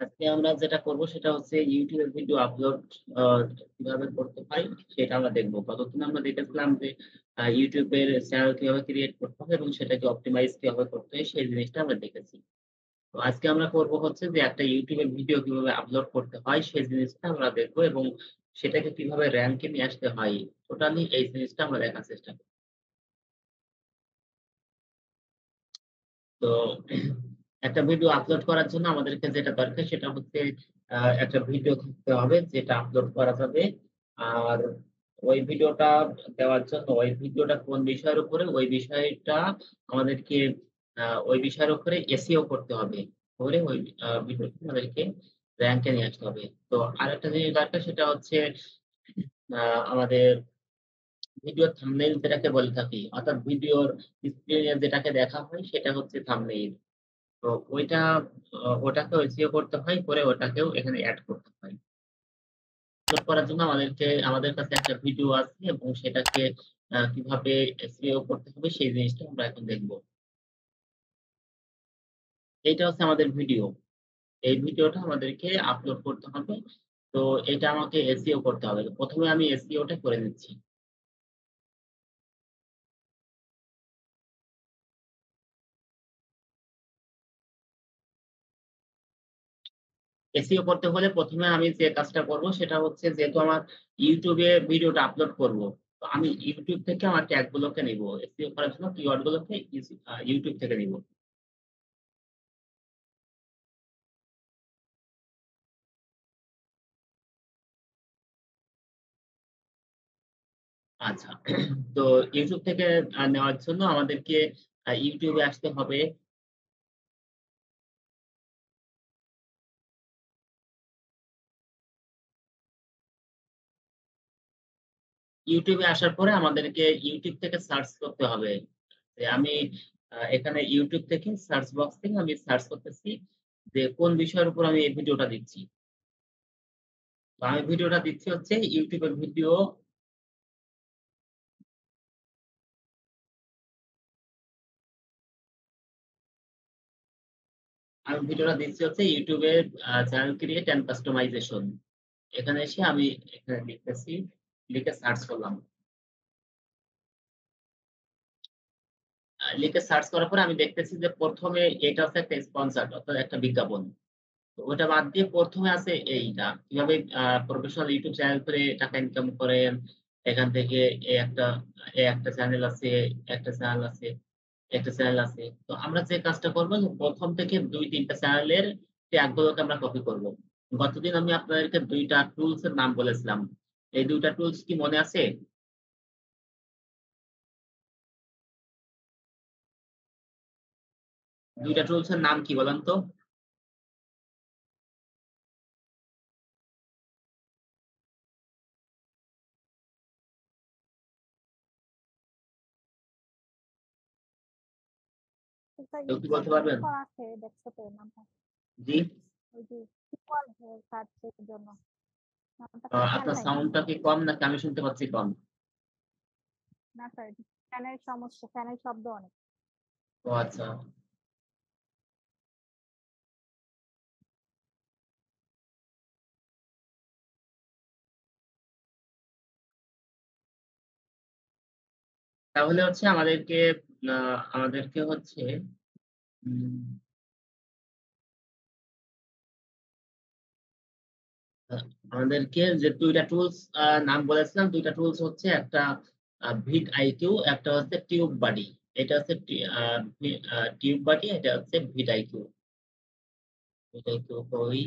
আজকে আমরা যেটা করব সেটা হচ্ছে YouTube এর ভিডিও আপলোড আ কিভাবে করতে হয় সেটা আমরা দেখব। ততক্ষণ আমরা দেখেছিলাম যে YouTube এর চ্যানেল কিভাবে ক্রিয়েট করতে হয় এবং সেটাকে অপটিমাইজ কিভাবে করতে হয় সেই জিনিসটা আমরা দেখেছি। তো আজকে আমরা করব হচ্ছে যে একটা YouTube এর ভিডিও কিভাবে আপলোড করতে হয় সেই জিনিসটা আমরা দেখব এবং সেটাকে কিভাবে র‍্যাংকে নিয়ে আসতে হয়। টোটালি এই জিনিসটা আমরা দেখার চেষ্টা করব। তো একটা ভিডিও আপলোড করার জন্য আমাদেরকে যেটা দরকার সেটা হচ্ছে একটা ভিডিও থাকতে হবে যেটা আপলোড করা যাবে। আর ওই ভিডিওটা দেওয়ার জন্য ওই ভিডিওটা কোন বিষয়ের উপরে ওই বিষয়টা আমাদেরকে ওই বিষয়ের উপরে SEO করতে হবে। করে ওই ভিডিওটা আমাদেরকে র‍্যাংক এ নিয়ে আসতে হবে। তো আরেকটা জিনিস দরকার সেটা হচ্ছে আ আমাদের ভিডিও থাম্বনেইল যেটাকে বলে থাকি। অর্থাৎ ভিডিওর স্ক্রিনে যেটাকে দেখা হয় সেটা হচ্ছে থাম্বনেইল। তো ওটাকেও SEO করতে হয়, করে ওটাকেও এখানে এড করতে হয়। আপলোড করার জন্য আমাদের কাছে একটা ভিডিও আছে এবং সেটাকে কিভাবে SEO করতে হবে সেই জিনিসটা আমরা এখন দেখব। এইটা হচ্ছে আমাদের ভিডিও। এই ভিডিওটা আমাদেরকে আপলোড করতে হবে। তো এটা আমাকে SEO করতে হবে। ১ম এ আমি SEO টা করে নিচ্ছি। SEO করতে হলে ১ম এ আমি যে কাজটা করব সেটা হচ্ছে যেহেতু আমার YouTube এ ভিডিওটা আপলোড করব। তো আমি YouTube থেকে আমার ট্যাগ গুলোকে নিব। SEO করার জন্য কিওয়ার্ড গুলোকে YouTube থেকে নিব। আচ্ছা। তো YouTube থেকে নেওয়ার জন্য আমাদেরকে YouTube এ আসতে হবে। YouTube এ আসার পরে আমাদেরকে YouTube থেকে সার্চ করতে হবে। যে আমি এখানে YouTube থেকে সার্চ বক্স থেকে আমি সার্চ করতেছি যে কোন বিষয়ের উপর আমি এই ভিডিওটা দিচ্ছি। তো আমি ভিডিওটা দিচ্ছি হচ্ছে YouTube এর ভিডিও আমি ভিডিওটা দিচ্ছি হচ্ছে YouTube এর চ্যানেল ক্রিয়েট অ্যান্ড কাস্টমাইজেশন। এখানে এসে আমি এখানে লিখতেছি, লিখে সার্চ করলাম। লিখে সার্চ করার পরে আমি দেখতেছি যে ১ম এ এটা হচ্ছে একটা স্পন্সরড অর্থাৎ একটা বিজ্ঞাপন। তো ওটা বাদ দিয়ে ১ম এ আছে এইটা। কিভাবে প্রফেশনাল YouTube চ্যানেল করে টাকা ইনকাম করেন। এখান থেকে এ একটা একটা চ্যানেল আছে, একটা চ্যানেল আছে, একটা চ্যানেল আছে। তো আমরা যে কাজটা করব যে ১ম থেকে ২-৩ টা চ্যানেলের ট্যাগ গুলোকে আমরা কপি করব। গতদিন আমি আপনাদেরকে ২ টা টুলস এর নাম বলেছিলাম। এই ২ টা টুলস কি মনে আছে? ২ টা টুলস এর নাম কি বলেন তো? একটা কেউ কি বলতে ই পারবেন? করা আছে ডেস্কটপে নামটা। জি? ওই যে কিবোর্ড সার্চের জন্য। নামটা খেয়াল আপনার নাই। সাউন্ডটা কি কম নাকি আমি শুনতে পাচ্ছি কম? না স্যার, ফ্যানের সমস্যা, ফ্যানের শব্দ অনেক। ও আচ্ছা। তাহলে হচ্ছে আ আমাদেরকে হচ্ছে উম আ আমাদেরকে যে ২ টা টুলস নাম বলেছিলাম, ২ টা টুলস হচ্ছে একটা vidIQ, একটা হচ্ছে TubeBuddy। এটা হচ্ছে টি আ ভি আ TubeBuddy, এটা হচ্ছে vidIQ। vidIQ কই?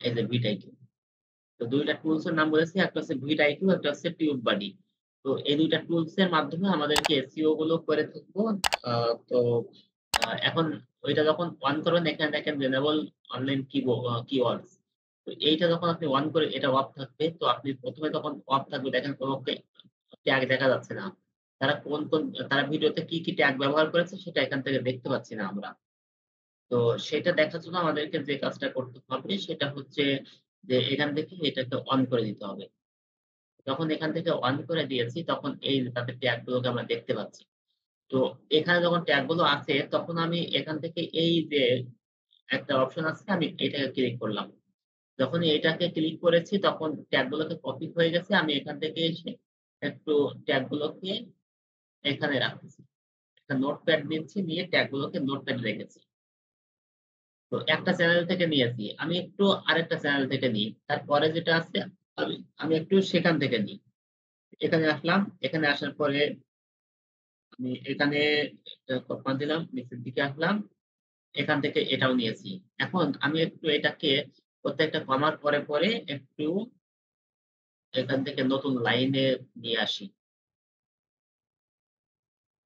এই যে vidIQ। তো ২ টা টুলস এর নাম বলেছি। একটা হচ্ছে vidIQ, একটা হচ্ছে TubeBuddy। তো এই ২ টা টুলস এর মাধ্যমে আমাদেরকে SEO গুলো করে থাকবো। আ তো এখন ওইটা যখন অন করবেন এখানে দেখেন জেনারেল অনলাইন কিওয়ার্ডস। তো এইটা যখন আপনি অন করে এটা অফ থাকবে। তো আপনি ১ম এ যখন অফ থাকবে দেখেন কোন ট্যাগ দেখা যাচ্ছে না। তারা কোন তারা ভিডিওতে কি ট্যাগ ব্যবহার করেছে সেটা এখান থেকে দেখতে পাচ্ছি না আমরা। তো সেটা দেখার জন্য আমাদেরকে যে কাজটা করতে হবে সেটা হচ্ছে যে এখান থেকে এটাকে অন করে দিতে হবে। যখন এখান থেকে অন করে দিয়েছি তখন এই যে তাদের ট্যাগ গুলোকে আমরা দেখতে পাচ্ছি। তো এখানে যখন ট্যাগ গুলো আছে তখন আমি এখান থেকে এই যে একটা অপশন আছে আমি এটাকে ক্লিক করলাম। যখনই এটাকে ক্লিক করেছি তখন ট্যাগ গুলোকে কপি হয়ে গেছে। আমি এখান থেকে এসে একটু ট্যাগ গুলোকে এখানে রাখতেছি। একটা নোটপ্যাড নিচ্ছি, নিয়ে ট্যাগ গুলোকে নোটপ্যাডে রেখেছি। তো একটা চ্যানেল থেকে নিয়েছি। আমি একটু আরেকটা চ্যানেল থেকে নিই। তারপরে যেটা আছে আমি আমি একটু সেখান থেকে নিই। এখানে আসলাম। এখানে আসার পরে আমি এখানে একটা কমা দিলাম, নিচের দিকে আসলাম। এখান থেকে এটাও নিয়েছি। এখন আমি একটু এটাকে প্রত্যেকটা কমার পরে একটু এখান থেকে নতুন লাইনে নিয়ে আসি।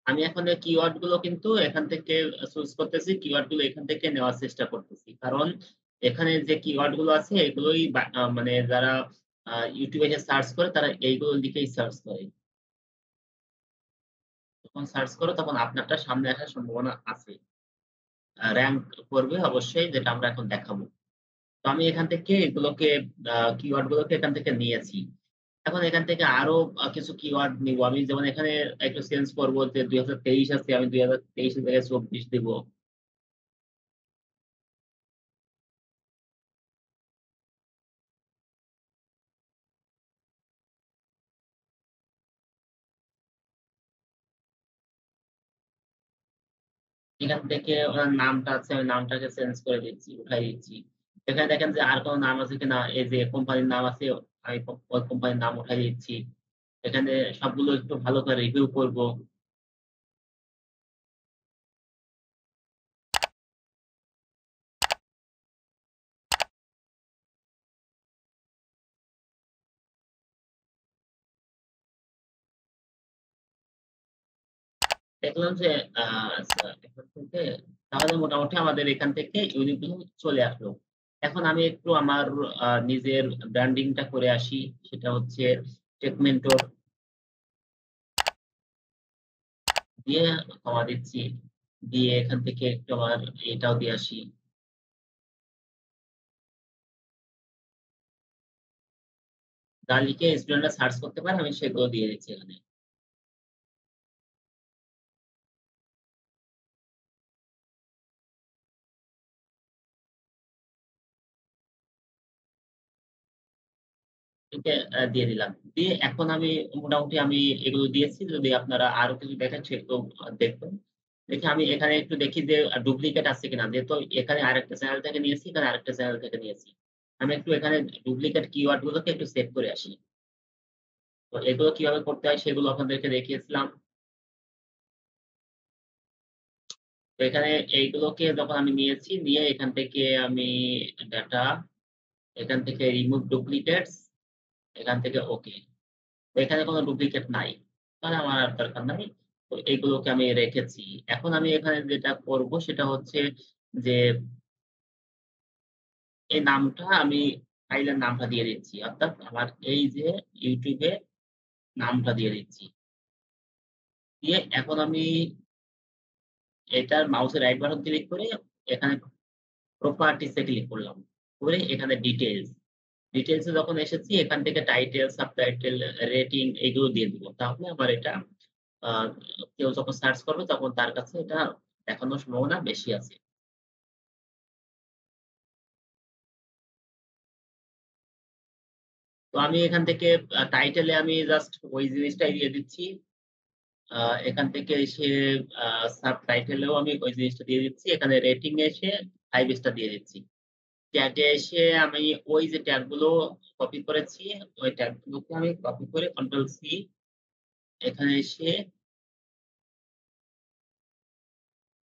আমি এখন এই কিওয়ার্ড গুলো কিন্তু এখান থেকে চুজ করতেছি। কিওয়ার্ড গুলো এখান থেকে নেওয়ার চেষ্টা করতেছি। কারণ এখানে যে কিওয়ার্ড গুলো আছে এগুলোই মানে যারা YouTube এ যে সার্চ করে তারা এইগুলো লিখেই সার্চ করে। যখন সার্চ করো তখন আপনারটা সামনে আসার সম্ভাবনা আছে। র‍্যাংক করবে অবশ্যই, যেটা আমরা এখন দেখাবো। তো আমি এখান থেকে এগুলোকে কিওয়ার্ড গুলোকে এখান থেকে নিয়েছি। এখন এখান থেকে আরো কিছু কিওয়ার্ড নিবো। আমি যেমন এখানে একটু চেঞ্জ করব যে ২০২৩ আছে, আমি ২০২৩ এর জায়গায় ২৪ দিব। এখান থেকে ওনার নামটা আছে, আমি নামটাকে চেঞ্জ করে দিচ্ছি, উঠাই দিচ্ছি। এখানে দেখেন যে আর কোন নাম আছে কিনা, এই যে কোম্পানির নাম আছে, আমি ওই কোম্পানির নাম উঠাই দিচ্ছি। এখানে সবগুলো একটু ভালো করে রিভিউ করব। দেখলাম যে আচ্ছা এখান থেকে তাহলে মোটামুটি আমাদের এখান থেকে ইউনিট গুলো চলে আসলো। এখন আমি একটু আমার নিজের ব্র্যান্ডিং টা করে আসি। সেটা হচ্ছে টেকমেন্টর দিয়ে কমা দিচ্ছি। দিয়ে এখান থেকে একটু আমার এটাও দিয়ে আসি। যা লিখে স্টুডেন্টরা সার্চ করতে পারে আমি সেগুলো দিয়ে দিচ্ছি এখানে। একে দিয়ে দিলাম। দিয়ে এখন আমি মোটামুটি আমি এগুলো দিয়েছি। যদি আপনারা আরো কিছু দেখেন সেগুলো দেখবেন। দেখে আমি এখানে একটু দেখি যে ডুপ্লিকেট আছে কিনা। যেহেতু এখানে আরেকটা চ্যানেল থেকে নিয়েছি, এখানে আরেকটা চ্যানেল থেকে নিয়েছি। আমি একটু এখানে ডুপ্লিকেট কিওয়ার্ড গুলোকে একটু সেভ করে আসি। তো এগুলো কিভাবে করতে হয় সেগুলো আপনাদেরকে দেখিয়েছিলাম। তো এখানে এইগুলোকে যখন আমি নিয়েছি, নিয়ে এখান থেকে আমি ডাটা, এখান থেকে রিমুভ ডুপ্লিকেটস, এখান থেকে ওকে। তো এখানে কোনো ডুপ্লিকেট নাই। তাহলে আমার আর দরকার নাই। তো এগুলোকে আমি রেখেছি। এখন আমি এখানে যেটা করব সেটা হচ্ছে যে এই নামটা আমি ফাইলের নামটা দিয়ে দিচ্ছি। অর্থাৎ আমার এই যে YouTube এ নামটা দিয়ে দিচ্ছি। দিয়ে এখন আমি এটার মাউসের রাইট বাটন ক্লিক করে এখানে প্রপার্টিস এ ক্লিক করলাম। করে এখানে ডিটেইলস। ডিটেইলস এ যখন এসেছি এখান থেকে টাইটেল, সাবটাইটেল, রেটিং এগুলো দিয়ে দিব। তাহলে আমার এটা আ কেউ যখন সার্চ করবে তখন তার কাছে এটা দেখানোর সম্ভাবনা বেশি আছে। তো আমি এখান থেকে টাইটেল এ আমি জাস্ট ওই জিনিসটাই দিয়ে দিচ্ছি। আ এখান থেকে এসে আ সাবটাইটেল এও আমি ওই জিনিসটা দিয়ে দিচ্ছি। এখানে রেটিং এ এসে 5 স্টার দিয়ে দিচ্ছি। ট্যাগে এসে আমি ওই যে ট্যাগ গুলো কপি করেছি, ওই ট্যাগ গুলোকে আমি কপি করে কন্ট্রোল সি, এখানে এসে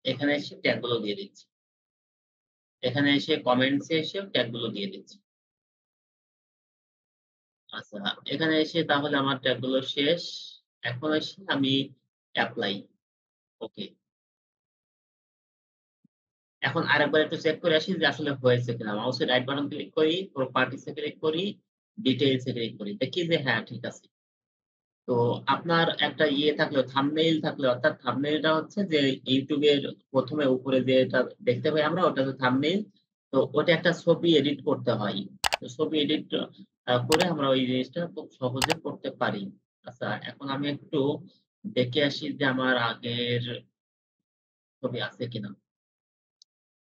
এখানে এসে ট্যাগ গুলো দিয়ে দিচ্ছি। এখানে এসে কমেন্টস এ এসেও ট্যাগ গুলো দিয়ে দিচ্ছি। আচ্ছা, এখানে এসে তাহলে আমার ট্যাগ গুলো শেষ। এখন এসে আমি এপ্লাই, ওকে। এখন আরেকবার একটু চেক করে আসি যে আসলে হয়েছে কিনা। মাউসের রাইট বাটন ক্লিক করি, প্রপার্টিস এ ক্লিক করি, ডিটেইলস এ ক্লিক করি। দেখি যে হ্যাঁ, ঠিক আছে। তো আপনার একটা ইয়ে থাকলেও থাম্বনেইল থাকলে, অর্থাৎ থাম্বনেইলটা হচ্ছে যে YouTube এর ১ম এ উপরে যেটা দেখতে পাই আমরা ওটা হচ্ছে থাম্বনেইল। তো ওটা একটা ছবি এডিট করতে হয়। তো ছবি এডিট করে আমরা ওই জিনিসটা খুব সহজে করতে পারি। আচ্ছা, এখন আমি একটু দেখে আসি যে আমার আগের ছবি আছে কিনা।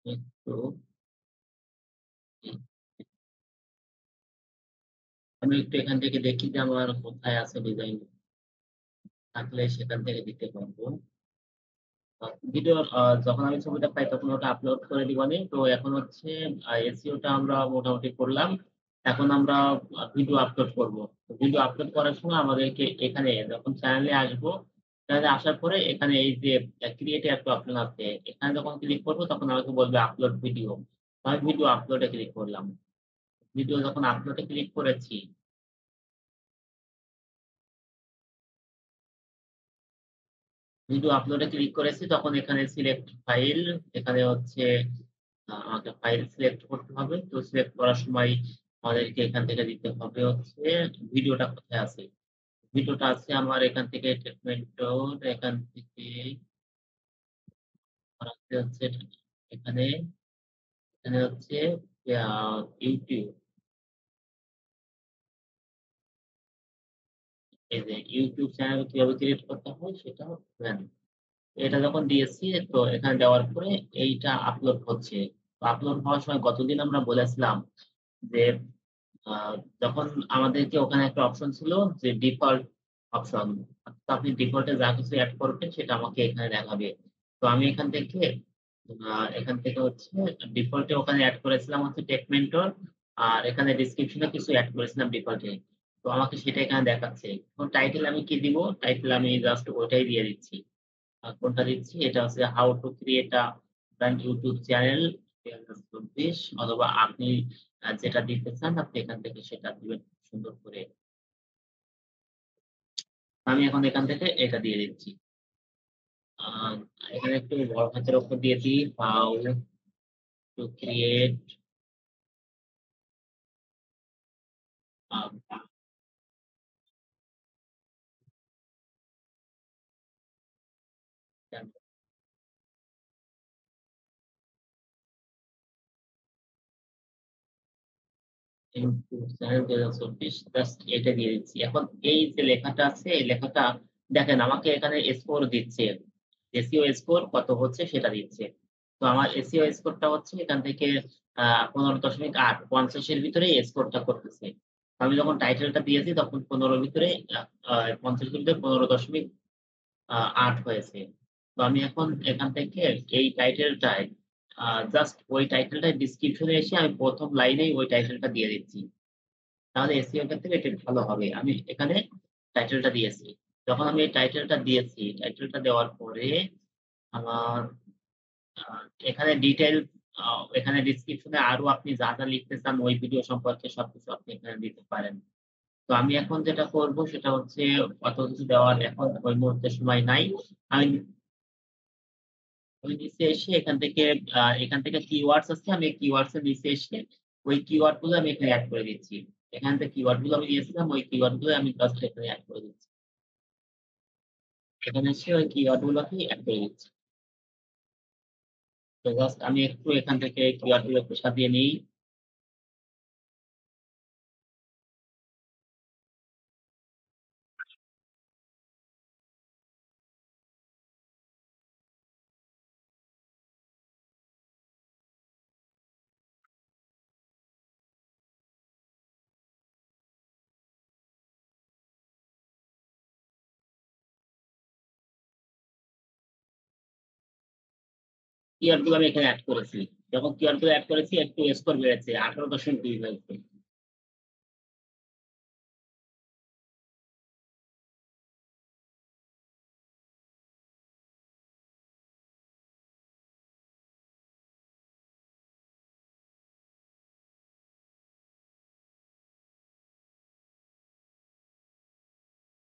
একটু আমি একটু এখান থেকে দেখি যে আমার কোথায় আছে ডিজাইন থাকলে সেখান থেকে দিতে পারবো। ভিডিওর যখন আমি ছবিটা পাই তখন ওটা আপলোড করে দিবানি। তো এখন হচ্ছে SEO টা আমরা মোটামুটি করলাম। এখন আমরা ভিডিও আপলোড করব। ভিডিও আপলোড করার সময় আমাদেরকে এখানে যখন চ্যানেলে আসবো, চ্যানেলে আসার পরে এখানে এই যে ক্রিয়েট একটা অপশন আছে। এখানে যখন ক্লিক করব তখন আমাকে বলবে আপলোড ভিডিও। আমি ভিডিও আপলোড এ ক্লিক করলাম। ভিডিও যখন আপলোড এ ক্লিক করেছি, ভিডিও আপলোড এ ক্লিক করেছি তখন এখানে সিলেক্ট ফাইল, এখানে হচ্ছে আমাকে ফাইল সিলেক্ট করতে হবে। তো সিলেক্ট করার সময় আমাদেরকে এখান থেকে দিতে হবে হচ্ছে ভিডিওটা কোথায় আছে। ভিডিওটা আছে আমার এখান থেকে ট্রিটমেন্টর এখান থেকে আছে হচ্ছে এখানে, এখানে হচ্ছে আ YouTube। এই যে YouTube চ্যানেল কিভাবে ক্রিয়েট করতে হয় সেটা জানি। এটা যখন দিয়েছি তো এখানে দেওয়ার পরে এইটা আপলোড হচ্ছে। তো আপলোড হওয়ার সময় গতদিন আমরা বলেছিলাম যে আ যখন আমাদেরকে ওখানে একটা অপশন ছিল যে ডিফল্ট অপশন। তো আপনি ডিফল্ট এ যা কিছু এড করবেন সেটা আমাকে এখানে দেখাবে। তো আমি এখান থেকে হচ্ছে ডিফল্ট এ ওখানে এড করেছিলাম হচ্ছে টেক মেন্টর আর এখানে ডেসক্রিপশন এ কিছু এড করেছিলাম ডিফল্ট এ। তো আমাকে সেটা এখানে দেখাচ্ছে। এখন টাইটেল আমি কি দিব? টাইটেল আমি জাস্ট ওটাই দিয়ে দিচ্ছি। কোনটা দিচ্ছি? এটা হচ্ছে how to create a brand YouTube channel ২০২৪ অথবা আপনি যেটা দিতে চান আপনি এখান থেকে সেটা দিবেন সুন্দর করে। আমি এখন এখান থেকে এটা দিয়ে দিচ্ছি। আ এখানে একটু বড় হাতের অক্ষর দিয়ে দিই how to create a YouTube channel ২০২৪ just এটা দিয়ে দিচ্ছি। এখন এই যে লেখাটা আছে এই লেখাটা দেখেন আমাকে এখানে স্কোর দিচ্ছে। SEO স্কোর কত হচ্ছে সেটা দিচ্ছে। তো আমার SEO স্কোরটা হচ্ছে এখান থেকে আ ১৫.৮ ৫০ এর ভিতরেই স্কোরটা করতেছে। আমি যখন টাইটেলটা দিয়েছি তখন ১৫ র ভিতরে আ আ ৫০ এর ভিতরে ১৫.৮ হয়েছে। তো আমি এখন এখান থেকে এই টাইটেলটায় আ জাস্ট ওই টাইটেলটার ডেসক্রিপশন এ এসে আমি ১ম লাইনেই ওই টাইটেলটা দিয়ে দিচ্ছি। তাহলে SEO ক্ষেত্রে এটা ভালো হবে। আমি এখানে টাইটেলটা দিয়েছি। যখন আমি এই টাইটেলটা দিয়েছি, টাইটেলটা দেওয়ার পরে আমার আ এখানে ডিটেইলস আ এখানে ডেসক্রিপশন এ আরো আপনি যা লিখতে চান ওই ভিডিও সম্পর্কে সবকিছু আপনি এখানে দিতে পারেন। তো আমি এখন যেটা করব সেটা হচ্ছে অত কিছু দেওয়ার এখন ওই মুহূর্তে সময় নাই। আমি আমি নিচে এসে এখান থেকে কিওয়ার্ডস আছে। আমি কিওয়ার্ডস এর নিচে এসে ওই কিওয়ার্ড গুলো আমি এখানে এড করে দিচ্ছি। এখান থেকে কিওয়ার্ড গুলো আমি দিয়েছিলাম ওই কিওয়ার্ড গুলো আমি জাস্ট এখানে এড করে দিচ্ছি। এখানে এসে ওই কিওয়ার্ড গুলোকেই এড করে দিচ্ছি। তো জাস্ট আমি একটু এখান থেকে কিওয়ার্ড গুলো একটু সাজিয়ে নিই। কিওয়ার্ড গুলো আমি এখানে এড করেছি। যখন কিওয়ার্ড গুলো এড করেছি একটু স্কোর বেড়েছে। 18.2 হয়েছে।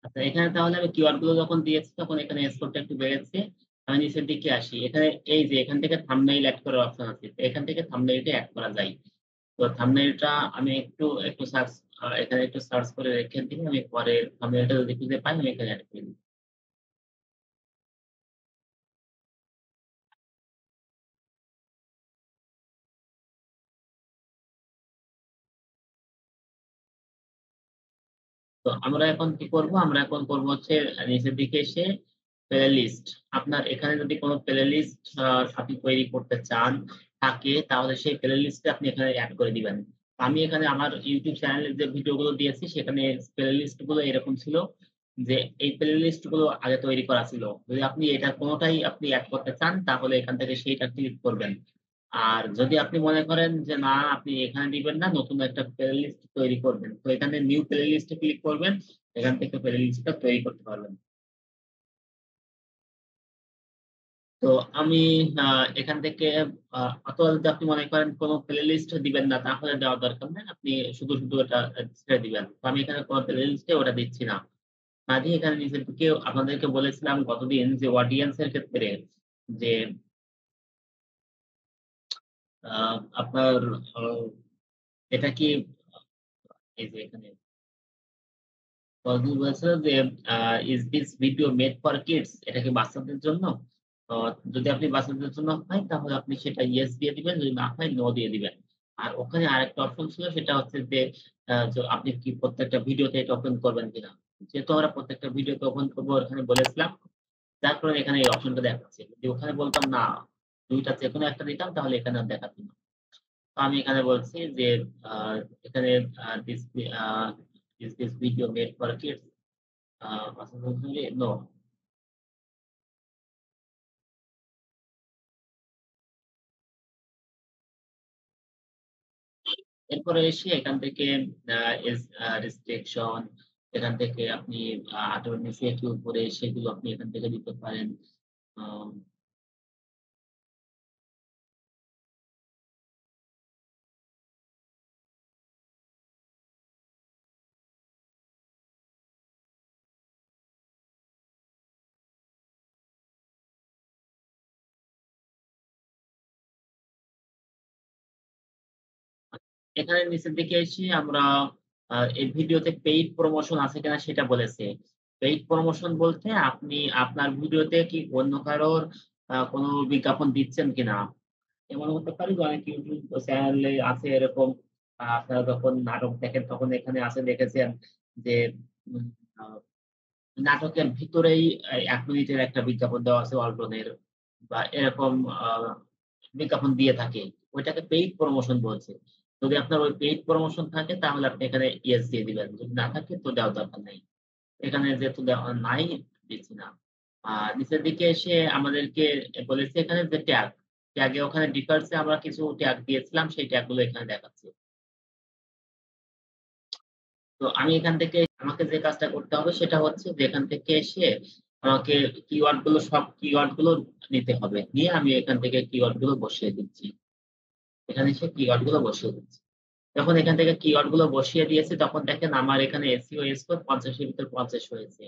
আচ্ছা এখানে তাহলে আমি কিওয়ার্ড গুলো যখন দিয়েছি তখন এখানে স্কোরটা একটু বেড়েছে। আমি নিচের দিকে আসি। এখানে এই যে এখান থেকে থাম্বনেইল এড করার অপশন আছে। তো এখান থেকে থাম্বনেইলটা এড করা যায়। তো থাম্বনেইলটা আমি একটু এখানে একটু সার্চ করে রেখে দিই। আমি পরে থাম্বনেইলটা যদি খুঁজে পাই আমি এখানে এড করে দিই। তো আমরা এখন কি করব? আমরা এখন করব হচ্ছে নিচের দিকে এসে প্লেলিস্ট। আপনার এখানে যদি কোন প্লেলিস্ট আপনি তৈরি করতে চান থাকে তাহলে সেই প্লেলিস্টে আপনি এখানে এড করে দিবেন। আমি এখানে আমার YouTube চ্যানেলে যে ভিডিওগুলো দিয়েছি সেখানে প্লেলিস্ট গুলো এরকম ছিল যে এই প্লেলিস্ট গুলো আগে তৈরি করা ছিল। যদি আপনি এটা কোনটাই আপনি এড করতে চান তাহলে এখান থেকে সেইটা ক্লিক করবেন। আর যদি আপনি মনে করেন যে না আপনি এখানে দিবেন না, নতুন একটা প্লেলিস্ট তৈরি করবেন। তো এখানে নিউ প্লেলিস্ট এ ক্লিক করবেন। এখান থেকে প্লেলিস্টটা তৈরি করতে পারবেন। তো আমি আ এখান থেকে আ অথবা যদি আপনি মনে করেন কোন প্লেলিস্ট দিবেন না তাহলে দেওয়ার দরকার নাই। আপনি শুধু এটা ছেড়ে দিবেন। তো আমি এখানে কোন প্লেলিস্টে ওটা দিচ্ছি না। না দিয়ে এখানে নিচের দিকে আপনাদেরকে বলেছিলাম গতদিন যে অডিয়েন্স এর ক্ষেত্রে যে আ আপনার আ এটা কি এই যে এখানে কয়েকজন বলেছিল যে আ "Is this video made for kids?" এটা কি বাচ্চাদের জন্য? তো যদি আপনি বাচ্চাদের জন্য হয় তাহলে আপনি সেটা "Yes" দিয়ে দিবেন। যদি না হয় "No" দিয়ে দিবেন। আর ওখানে আরেকটা অপশন ছিল সেটা হচ্ছে যে আপনি কি প্রত্যেকটা ভিডিওতে এটা ওপেন করবেন কিনা? যেহেতু আমরা প্রত্যেকটা ভিডিওতে ওপেন করব ওখানে বলেছিলাম। যার কারণে এখানে এই অপশনটা দেখাচ্ছে। যদি ওখানে বলতাম না ২ টা যেকোনো একটা দিতাম তাহলে এখানে আর দেখাতো না। তো আমি এখানে বলছি যে আ এখানে "This a is this video made for kids?" আচ্ছা নো। এরপরে এসে এখান থেকে আ এস রেস্ট্রিকশন এখান থেকে আপনি ১৮ এর নিচে কি উপরে সেগুলো আপনি এখান থেকে দিতে পারেন। আম এখানে নিচের দিকে এসে আমরা এই ভিডিওতে পেইড প্রমোশন আছে কিনা সেটা বলেছে। পেইড প্রমোশন বলতে আপনি আপনার ভিডিওতে কি অন্য কারোর কোন বিজ্ঞাপন দিচ্ছেন কিনা? এমন হতে পারে যে অনেক YouTube চ্যানেলে আছে এরকম আপনারা যখন নাটক দেখেন তখন এখানে আছে দেখেছেন যে উম আ নাটকের ভিতরেই ১ মিনিটের একটা বিজ্ঞাপন দেওয়া আছে ওয়ালটনের বা এরকম আ বিজ্ঞাপন দিয়ে থাকে। ওইটাকে পেইড প্রমোশন বলছে। যদি আপনার ওই পেইড প্রমোশন থাকে তাহলে আপনি এখানে ইয়েস দিয়ে দিবেন। যদি না থাকে তো দেওয়ার দরকার নাই। এখানে যেহেতু দেওয়া নাই দিচ্ছি না। নিচের দিকে এসে আমাদেরকে বলেছে এখানে যে ট্যাগ। ট্যাগে ওখানে ডিফারেন্স এ আমরা কিছু ট্যাগ দিয়েছিলাম সেই ট্যাগ গুলো এখানে দেখাচ্ছে। তো আমি এখান থেকে আমাকে যে কাজটা করতে হবে সেটা হচ্ছে যে এখান থেকে এসে আমাকে কিওয়ার্ড গুলো সব কিওয়ার্ড গুলো নিতে হবে। নিয়ে আমি এখান থেকে কিওয়ার্ড গুলো বসিয়ে দিচ্ছি। এখানে এসে কিওয়ার্ড গুলো বসিয়ে দিচ্ছি। যখন এখান থেকে কিওয়ার্ড গুলো বসিয়ে দিয়েছি তখন দেখেন আমার এখানে SEO স্কোর ৫০ এর ভিতর ৫০ হয়েছে।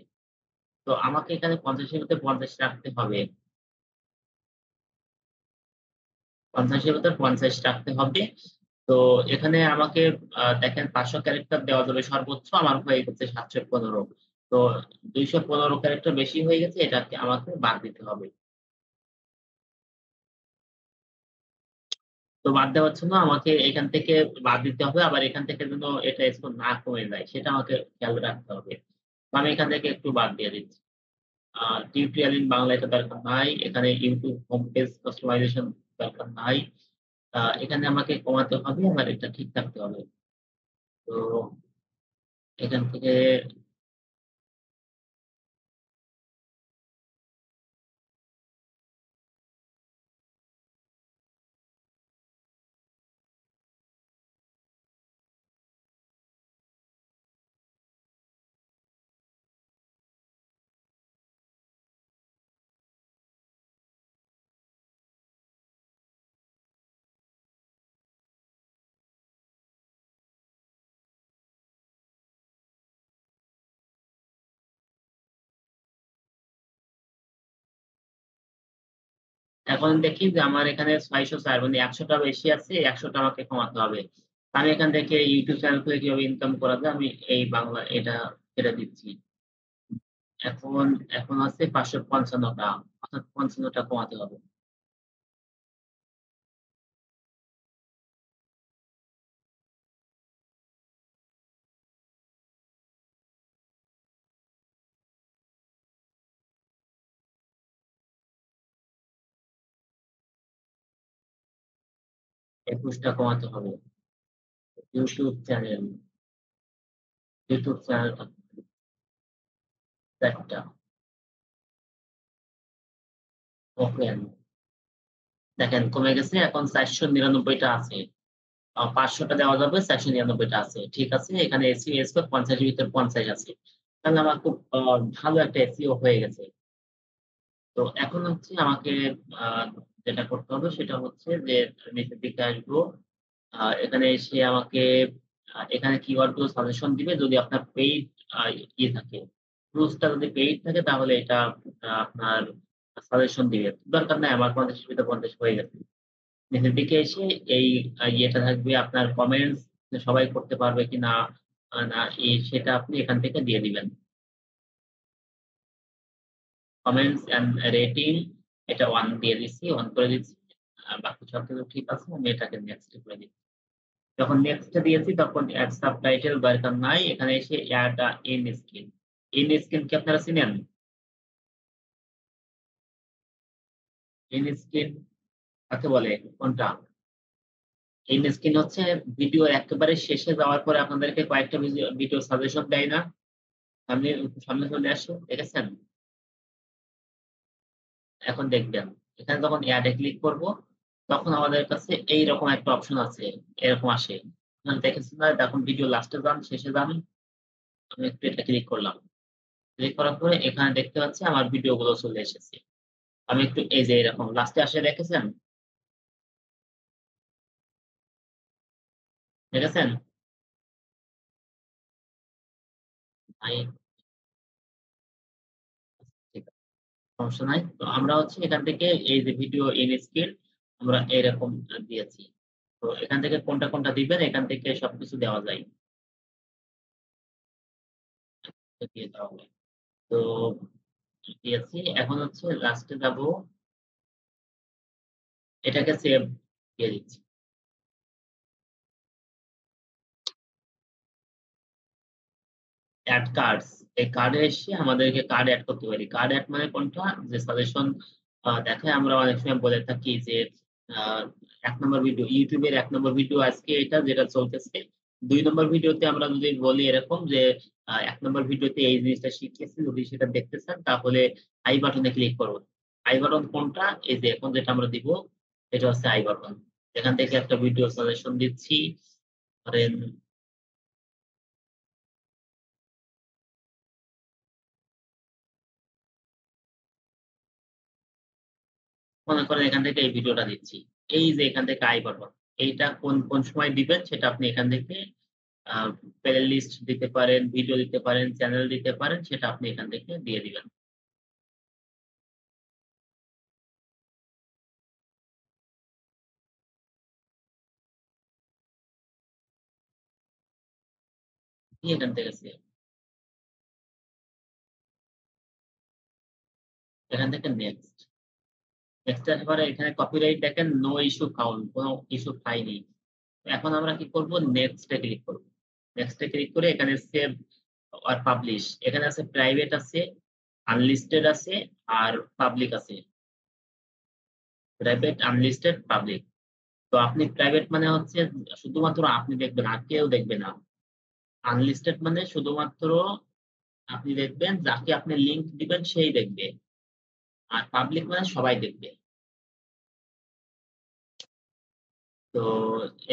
তো আমাকে এখানে ৫০ এর ভিতর ৫০ রাখতে হবে। ৫০ এর ভিতর ৫০ রাখতে হবে। তো এখানে আমাকে দেখেন ৫০০ ক্যারেক্টার দেওয়া যাবে সর্বোচ্চ। আমার হয়ে গেছে ৭১৫। তো ২১৫ ক্যারেক্টার বেশি হয়ে গেছে এটাকে আমাকে বাদ দিতে হবে। তো বাদ দেওয়ার জন্য আমাকে এখান থেকে বাদ দিতে হবে। আবার এখান থেকে যেন এটা স্কোর না কমে যায় সেটা আমাকে খেয়াল রাখতে হবে। তো আমি এখান থেকে একটু বাদ দিয়ে দিচ্ছি। আ টিউটোরিয়াল ইন বাংলা এটা দরকার নাই। এখানে YouTube হোম পেজ কাস্টমাইজেশন দরকার নাই। এখানে আমাকে কমাতে হবে আবার এটা ঠিক থাকতে হবে। তো এখান থেকে এখন দেখি যে আমার এখানে ৬০৪ মানে ১০০ টা বেশি আছে, ১০০ টা আমাকে কমাতে হবে। আমি এখান থেকে YouTube চ্যানেল খুলে কিভাবে ইনকাম করা যায় আমি এই বাংলা এটা ছেড়ে দিচ্ছি। এখন এখন আছে ৫৫৫ টা অর্থাৎ ৫৫ টা কমাতে হবে। 21 টা কমাতে হবে। ইউটিউব চ্যানেল, ইউটিউব চ্যানেলটা ৪ টা ওপেন। দেখেন কমে গেছে, এখন ৪৯৯ টা আছে। ৫০০ টা দেওয়া যাবে, ৪৯৯ টা আছে। ঠিক আছে? এখানে এসইও স্কোর ৫০ এর ভিতর ৫০ আছে। তাহলে আমার খুব ভালো একটা এসইও হয়ে গেছে। তো এখন হচ্ছে আমাকে আ যেটা করতে হবে সেটা হচ্ছে যে নিচের দিকে আসবো। এখানে এসে আমাকে এখানে কিওয়ার্ড গুলো সাজেশন দিবে যদি আপনার পেইড আ ইয়ে থাকে। টুলস টা যদি পেইড থাকে তাহলে এটা আপনার সাজেশন দিবে। দরকার নাই আমার ৫০ এর ভিতর ৫০ হয়ে গেছে। নিচের দিকে এসে এই ইয়েটা থাকবে আপনার কমেন্টস সবাই করতে পারবে কিনা না সেটা আপনি এখান থেকে দিয়ে দিবেন। কমেন্টস অ্যান্ড রেটিং এটা 1 দিয়ে দিচ্ছি, 1 করে দিচ্ছি। বাকি সবকিছু ঠিক আছে। আমি এটাকে নেক্সট করে দিচ্ছি। যখন নেক্সট এ দিয়েছি তখন এড সাবটাইটেল দরকার নাই। এখানে এসে add in screen. In screen কি আপনারা চিনেন? ইন স্ক্রিন কাকে বলে? কোনটা? ইন স্ক্রিন হচ্ছে ভিডিও একেবারে শেষে যাওয়ার পরে আপনাদেরকে কয়েকটা ভিডিও সাজেশন দেয় না? সামনে সামনে চলে আসে, দেখেছেন? এখন দেখবেন। এখানে যখন এড এ ক্লিক করব, তখন আমাদের কাছে এইরকম একটা অপশন আছে। এরকম আসে। দেখেছেন না? এখন ভিডিও লাস্টে যান, শেষে যান। আমি একটু এটা ক্লিক করলাম। ক্লিক করার পরে এখানে দেখতে পাচ্ছি আমার ভিডিও গুলো চলে এসেছে। আমি একটু এই যে এরকম লাস্টে আসে দেখেছেন? দেখেছেন? আই ঠিক আছে, সমস্যা নাই। তো আমরা হচ্ছে এখান থেকে এই যে ভিডিও ইন স্ক্রিন আমরা এরকম দিয়েছি। তো এখান থেকে কোনটা দিবেন এখান থেকে সবকিছু দেওয়া যায়। দিয়ে দেওয়া হয়। তো দিয়েছি। এখন হচ্ছে লাস্টে যাবো। এটাকে সেভ দিয়ে দিচ্ছি। Add cards. এই কার্ডে এসে আমাদেরকে কার্ড এড করতে পারি। কার্ড এড মানে কোনটা? যে সাজেশন দেখায় আমরা অনেক সময় বলে থাকি যে আ ১ নম্বর ভিডিও YouTube এর ১ নম্বর ভিডিও আজকে এটা যেটা চলতেছে। ২ নম্বর ভিডিওতে আমরা যদি বলি এরকম যে ১ নম্বর ভিডিওতে এই জিনিসটা শিখিয়েছি যদি সেটা দেখতে চান তাহলে আই বাটনে ক্লিক করুন। আই বাটন কোনটা? এই যে এখন যেটা আমরা দিব এটা হচ্ছে আই বাটন। এখান থেকে একটা ভিডিও সাজেশন দিচ্ছি। ধরেন মনে করেন এখান থেকে এই ভিডিওটা দিচ্ছি। এই যে এখান থেকে আই বাটন। এইটা কোন সময় দিবেন সেটা আপনি এখান থেকে আ প্লে লিস্ট দিতে পারেন, ভিডিও দিতে পারেন, চ্যানেল দিতে পারেন সেটা আপনি এখান থেকে দিয়ে দিবেন। দিয়ে এখান থেকে সেভ। এখান থেকে নেক্সট। নেক্সট এর পরে এখানে কপিরাইট দেখেন নো ইস্যু ফাউন্ড কোন ইস্যু পাইনি। এখন আমরা কি করব? নেক্সট এ ক্লিক করব। নেক্সট এ ক্লিক করে এখানে সেভ অর পাবলিশ এখানে আছে প্রাইভেট আছে, আনলিস্টেড আছে আর পাবলিক আছে। Private, unlisted, public. তো আপনি প্রাইভেট মানে হচ্ছে শুধুমাত্র আপনি দেখবেন আর কেউ দেখবে না। আনলিস্টেড মানে শুধুমাত্র আপনি দেখবেন যাকে আপনি লিংক দিবেন সেই দেখবে। আর পাবলিক মানে সবাই দেখবে। তো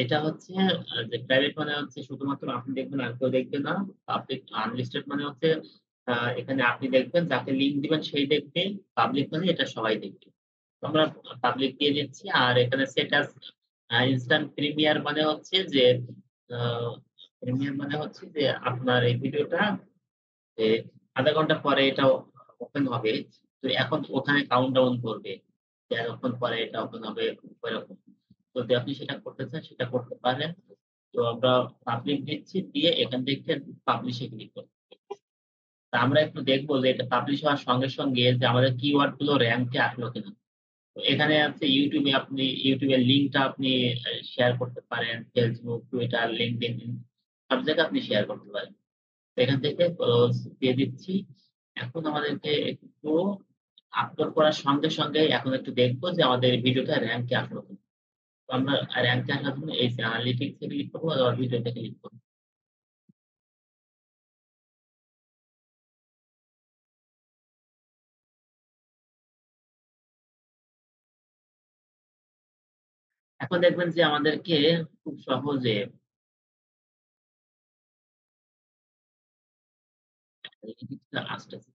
এটা হচ্ছে যে প্রাইভেট মানে হচ্ছে শুধুমাত্র আপনি দেখবেন আর কেউ দেখবে না। পাবলিক আনলিস্টেড মানে হচ্ছে এখানে আপনি দেখবেন যাকে লিংক দিবেন সেই দেখবে। পাবলিক মানে এটা সবাই দেখবে। তো আমরা পাবলিক দিয়ে দিচ্ছি। আর এখানে সেট অ্যাজ ইনস্ট্যান্ট প্রিমিয়ার মানে হচ্ছে যে আ প্রিমিয়ার মানে হচ্ছে যে আপনার এই ভিডিওটা যে ০.৫ ঘন্টা পরে এটা ওপেন হবে। তো এখন ওখানে কাউন্টডাউন করবে। যে এতক্ষণ পরে এটা ওপেন হবে ওইরকম। যদি আপনি সেটা করতে চান সেটা করতে পারেন। তো আমরা পাবলিক দিচ্ছি দিয়ে এখান থেকে পাবলিশ এ ক্লিক করব। তা আমরা একটু দেখব যে এটা পাবলিশ হওয়ার সঙ্গে যে আমাদের কিওয়ার্ড গুলো র‍্যাংক এ আসলো কিনা। তো এখানে আছে YouTube এর লিঙ্কটা আপনি শেয়ার করতে পারেন। Facebook, Twitter, LinkedIn সব জায়গায় আপনি শেয়ার করতে পারেন। তো এখান থেকে ক্লোজ দিয়ে দিচ্ছি। এখন আমাদেরকে একটু আপলোড করার সঙ্গে এখন একটু দেখব যে আমাদের ভিডিওটা র‍্যাংক এ আসলো কিনা। তো আমরা র‍্যাংকে আসার জন্য এই যে অ্যানালিটিক্স এ ক্লিক করব অথবা ভিডিওতে ক্লিক করব। এখন দেখবেন যে আমাদেরকে খুব সহজে অ্যানালিটিক্সটা আসতেছে।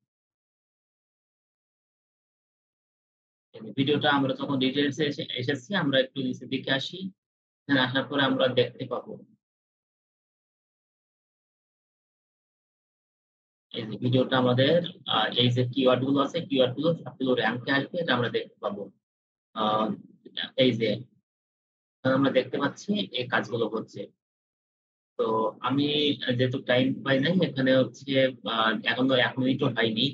ভিডিওটা আমরা যখন ডিটেইলস এ এসেছি আমরা একটু নিচের দিকে আসি। এখানে আসার পরে আমরা দেখতে পাবো এই যে ভিডিওটা আমাদের এই যে কিওয়ার্ড গুলো আছে, কিওয়ার্ড গুলো সবগুলো র‍্যাংকে আসবে এটা আমরা দেখতে পাবো। আ এই যে এখানে আমরা দেখতে পাচ্ছি এই কাজগুলো হচ্ছে। তো আমি যেহেতু টাইম পাই নাই এখানে হচ্ছে আ এখনো ১ মিনিটও হয়নি।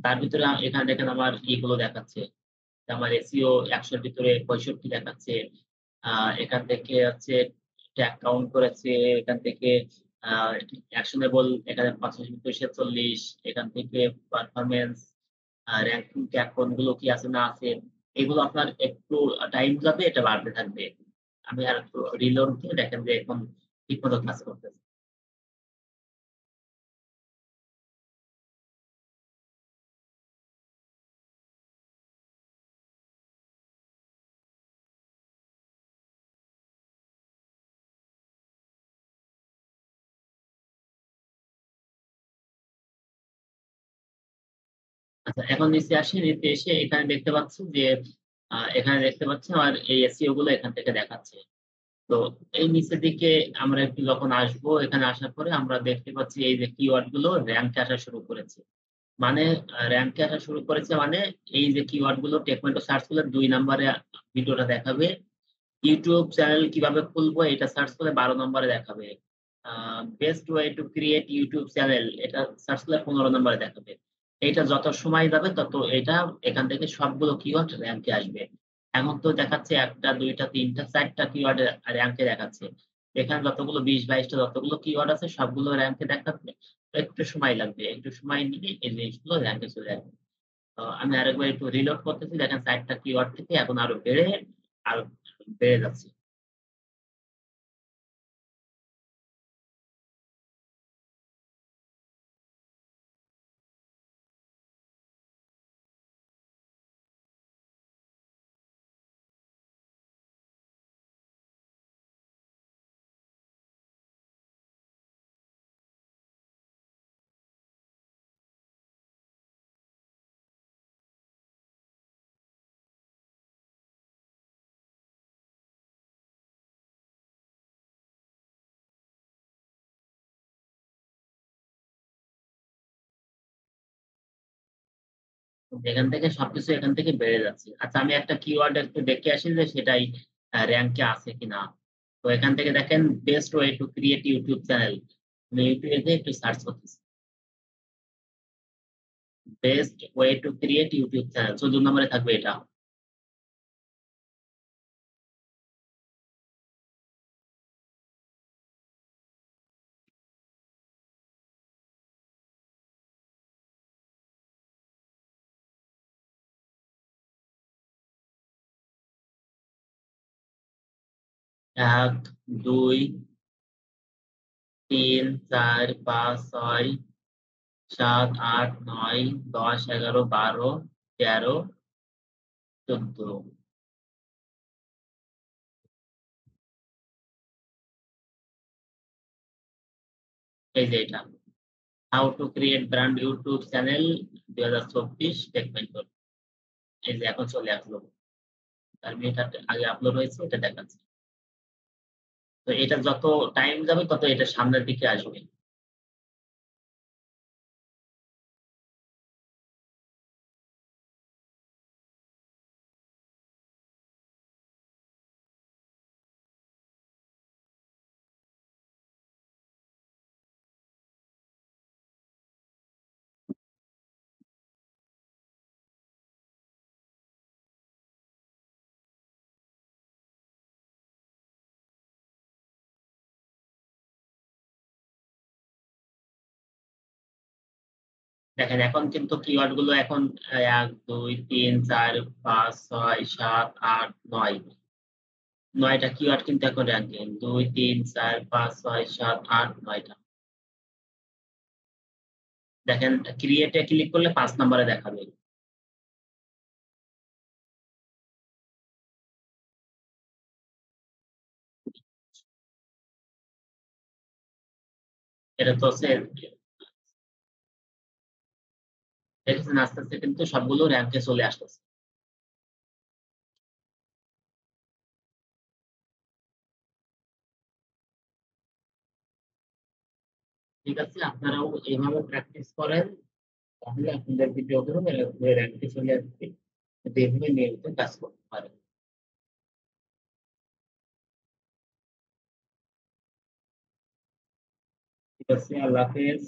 তার ভিতরে এখানে দেখেন আমার ইগুলো দেখাচ্ছে। আমার এসইও ১০০ এর ভিতরে ৬৫ দেখাচ্ছে। আ এখান থেকে হচ্ছে ট্যাগ কাউন্ট করেছে। এখান থেকে আ অ্যাকশনেবল এখানে ৪৫-৪৬ এখান থেকে পারফরম্যান্স র‍্যাংকিং ট্যাগ কোনগুলো কি আছে না আছে। এগুলো আপনার একটু টাইম যাবে এটা বাড়তে থাকবে। আমি আরেকটু রিলোড দিয়ে দেখেন যে এখন ঠিকমতো কাজ করতেছে। আচ্ছা এখন নিচে আসি, নিচে এসে এখানে দেখতে পাচ্ছি যে এখানে দেখতে পাচ্ছি আমার এই এসইও গুলো এখান থেকে দেখাচ্ছে। তো এই নিচের দিকে আমরা একটু যখন আসবো, এখানে আসার পরে আমরা দেখতে পাচ্ছি এই যে কিওয়ার্ড গুলো র‍্যাংকে আসা শুরু করেছে। মানে র‍্যাংকে আসা শুরু করেছে মানে এই যে কিওয়ার্ড গুলো টেকমেন্টো সার্চ করলে ২ নাম্বারে ভিডিওটা দেখাবে। YouTube চ্যানেল কিভাবে খুলবো এটা সার্চ করলে ১২ নম্বরে দেখাবে। A best way to create YouTube channel এটা সার্চ করলে ১৫ নম্বরে দেখাবে। এইটা যত সময় যাবে তত এটা এখান থেকে সবগুলো কিওয়ার্ড র‍্যাংকে আসবে। এখন তো দেখাচ্ছে ১ টা ২ টা ৩ টা ৪ টা কিওয়ার্ড র‍্যাংকে দেখাচ্ছে। এখানে যতগুলো ২০-২২ টা যতগুলো কিওয়ার্ড আছে সবগুলো র‍্যাংকে দেখাবে। তো একটু সময় লাগবে। একটু সময় নিলে এই জিনিসগুলো র‍্যাংকে চলে আসবে। আমি আরেকবার একটু রিলোড করতেছি। দেখেন ৪ টা কিওয়ার্ড থেকে এখন আরো বেড়ে যাচ্ছে। এখান থেকে সবকিছু এখান থেকে বেড়ে যাচ্ছে। আচ্ছা আমি একটা কিওয়ার্ড একটু দেখে আসি যে সেটাই র‍্যাংকে আছে কিনা। তো এখান থেকে দেখেন best way to create YouTube channel. আমি ইউটিউবে যেয়ে একটু সার্চ করতেছি। Best way to create YouTube channel ১৪ নম্বরে থাকবে এটা। ১, ২, ৩, ৪, ৫, ৬, ৭, ৮, ৯, ১০, ১১, ১২, ১৩, ১৪ এই যে এটা। How to create brand YouTube channel ২০২৪ টেকমেন্টর। এই যে এখন চলে আসলো। ৪ মিনিট আগে আপলোড হয়েছে এটা দেখাচ্ছে। তো এটা যত টাইম যাবে তত এটা সামনের দিকে আসবে। দেখেন এখন কিন্তু কিওয়ার্ড গুলো এখন ১, ২, ৩, ৪, ৫, ৬, ৭, ৮, ৯ 9টা কিওয়ার্ড কিন্তু এখন র‍্যাংকে ২, ৩, ৪, ৫, ৬, ৭, ৮, ৯টা। দেখেন ক্রিয়েট এ ক্লিক করলে ৫ নম্বরে দেখাবে। এটা তো হচ্ছে দেখেছেন আস্তে, আস্তে কিন্তু সবগুলো র‍্যাংকে চলে আসতেছে। ঠিক আছে? আপনারাও এভাবে প্র্যাকটিস করেন। তাহলে আপনাদের ভিডিওগুলো র‍্যাংকে চলে আসবে। যদি এভাবে নিয়মিত কাজ করতে পারেন। ঠিক আছে, আল্লাহ হাফেজ।